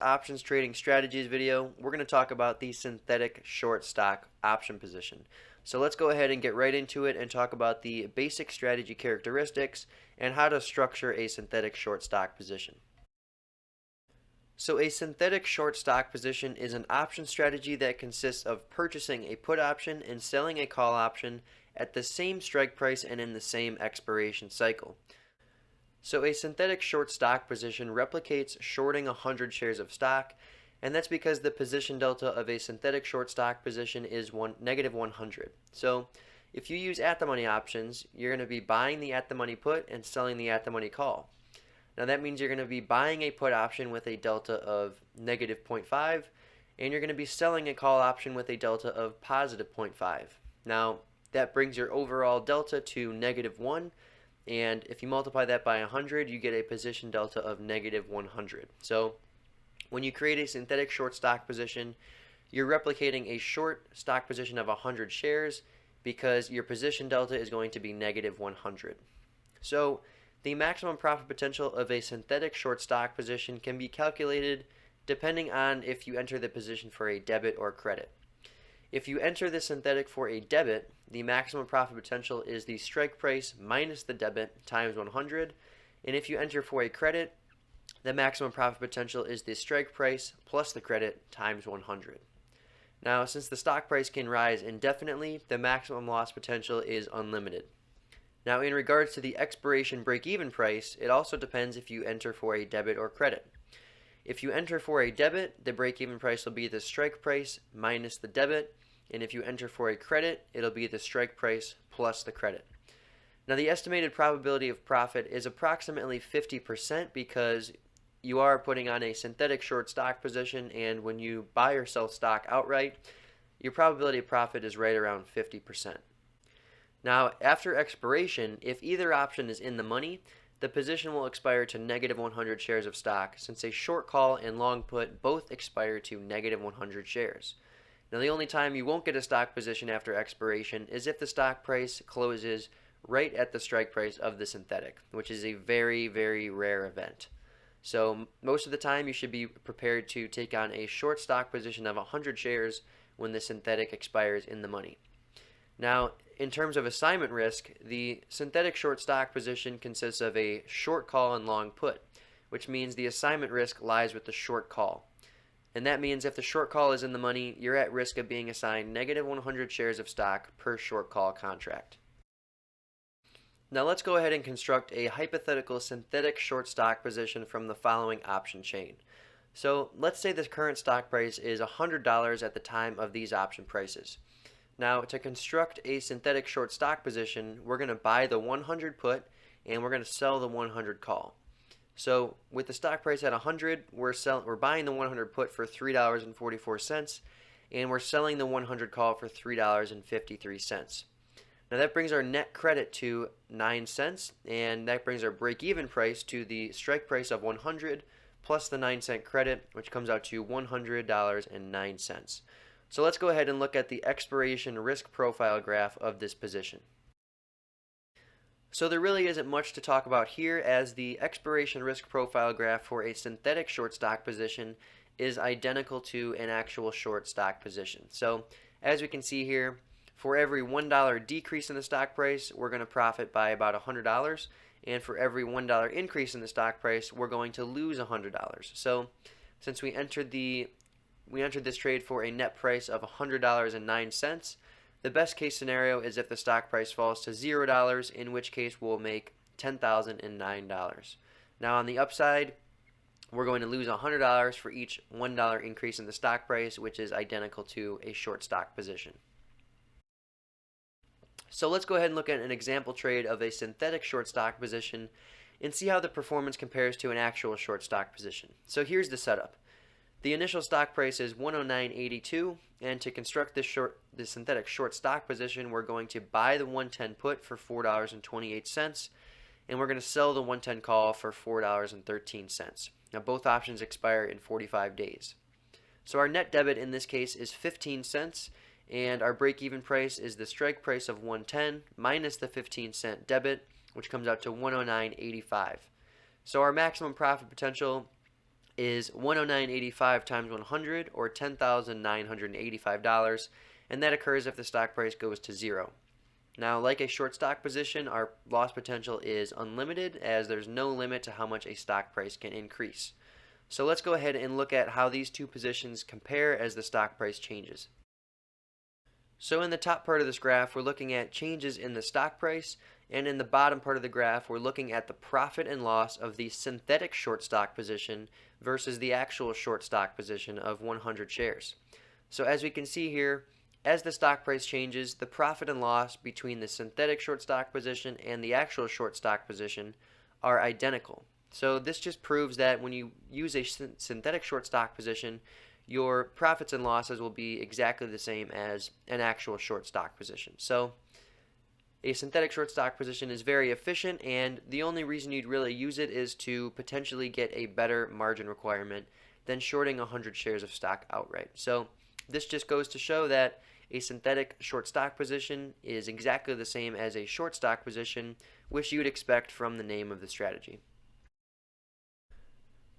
Options trading strategies video, we're going to talk about the synthetic short stock option position. So let's go ahead and get right into it and talk about the basic strategy characteristics and how to structure a synthetic short stock position. So a synthetic short stock position is an option strategy that consists of purchasing a put option and selling a call option at the same strike price and in the same expiration cycle. So a synthetic short stock position replicates shorting 100 shares of stock, and that's because the position delta of a synthetic short stock position is negative 100. So if you use at-the-money options, you're going to be buying the at-the-money put and selling the at-the-money call. Now that means you're going to be buying a put option with a delta of negative 0.5, and you're going to be selling a call option with a delta of positive 0.5. Now that brings your overall delta to negative 1. And if you multiply that by 100, you get a position delta of negative 100. So when you create a synthetic short stock position, you're replicating a short stock position of 100 shares because your position delta is going to be negative 100. So the maximum profit potential of a synthetic short stock position can be calculated depending on if you enter the position for a debit or credit. If you enter the synthetic for a debit, the maximum profit potential is the strike price minus the debit times 100. And if you enter for a credit, the maximum profit potential is the strike price plus the credit times 100. Now, since the stock price can rise indefinitely, the maximum loss potential is unlimited. Now, in regards to the expiration break-even price, it also depends if you enter for a debit or credit. If you enter for a debit, the break-even price will be the strike price minus the debit, and if you enter for a credit, it'll be the strike price plus the credit. Now the estimated probability of profit is approximately 50% because you are putting on a synthetic short stock position, and when you buy or sell stock outright, your probability of profit is right around 50%. Now after expiration, if either option is in the money, the position will expire to negative 100 shares of stock, since a short call and long put both expire to negative 100 shares. Now the only time you won't get a stock position after expiration is if the stock price closes right at the strike price of the synthetic, which is a very, very rare event. So most of the time you should be prepared to take on a short stock position of 100 shares when the synthetic expires in the money. Now, in terms of assignment risk, the synthetic short stock position consists of a short call and long put, which means the assignment risk lies with the short call. And that means if the short call is in the money, you're at risk of being assigned negative 100 shares of stock per short call contract. Now let's go ahead and construct a hypothetical synthetic short stock position from the following option chain. So let's say the current stock price is $100 at the time of these option prices. Now, to construct a synthetic short stock position, we're going to buy the 100 put and we're going to sell the 100 call. So, with the stock price at 100, we're buying the 100 put for $3.44 and we're selling the 100 call for $3.53. Now that brings our net credit to 9 cents, and that brings our break-even price to the strike price of 100 plus the 9-cent credit, which comes out to $100.09. So let's go ahead and look at the expiration risk profile graph of this position. So there really isn't much to talk about here, as the expiration risk profile graph for a synthetic short stock position is identical to an actual short stock position. So as we can see here, for every $1 decrease in the stock price, we're going to profit by about $100, and for every $1 increase in the stock price, we're going to lose $100. So since we entered this trade for a net price of $100.09. The best case scenario is if the stock price falls to $0, in which case we'll make $10,009. Now on the upside, we're going to lose $100 for each $1 increase in the stock price, which is identical to a short stock position. So let's go ahead and look at an example trade of a synthetic short stock position and see how the performance compares to an actual short stock position. So here's the setup. The initial stock price is $109.82, and to construct this synthetic short stock position, we're going to buy the 110 put for $4.28, and we're going to sell the 110 call for $4.13. Now both options expire in 45 days. So our net debit in this case is 15 cents, and our break-even price is the strike price of 110 minus the 15-cent debit, which comes out to $109.85. So our maximum profit potential is 109.85 times 100, or $10,985, and that occurs if the stock price goes to zero. Now, like a short stock position, our loss potential is unlimited, as there's no limit to how much a stock price can increase. So let's go ahead and look at how these two positions compare as the stock price changes. So in the top part of this graph, we're looking at changes in the stock price, and in the bottom part of the graph, we're looking at the profit and loss of the synthetic short stock position versus the actual short stock position of 100 shares. So as we can see here, as the stock price changes, the profit and loss between the synthetic short stock position and the actual short stock position are identical. So this just proves that when you use a synthetic short stock position, your profits and losses will be exactly the same as an actual short stock position. So a synthetic short stock position is very efficient, and the only reason you'd really use it is to potentially get a better margin requirement than shorting 100 shares of stock outright. So this just goes to show that a synthetic short stock position is exactly the same as a short stock position, which you would expect from the name of the strategy.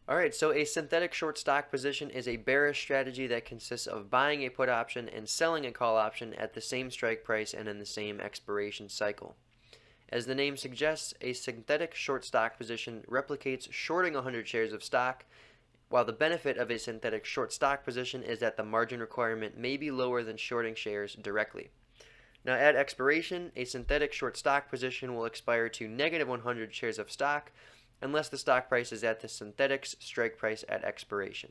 Alright, so a synthetic short stock position is a bearish strategy that consists of buying a put option and selling a call option at the same strike price and in the same expiration cycle. As the name suggests, a synthetic short stock position replicates shorting 100 shares of stock, while the benefit of a synthetic short stock position is that the margin requirement may be lower than shorting shares directly. Now at expiration, a synthetic short stock position will expire to negative 100 shares of stock, unless the stock price is at the synthetic's strike price at expiration.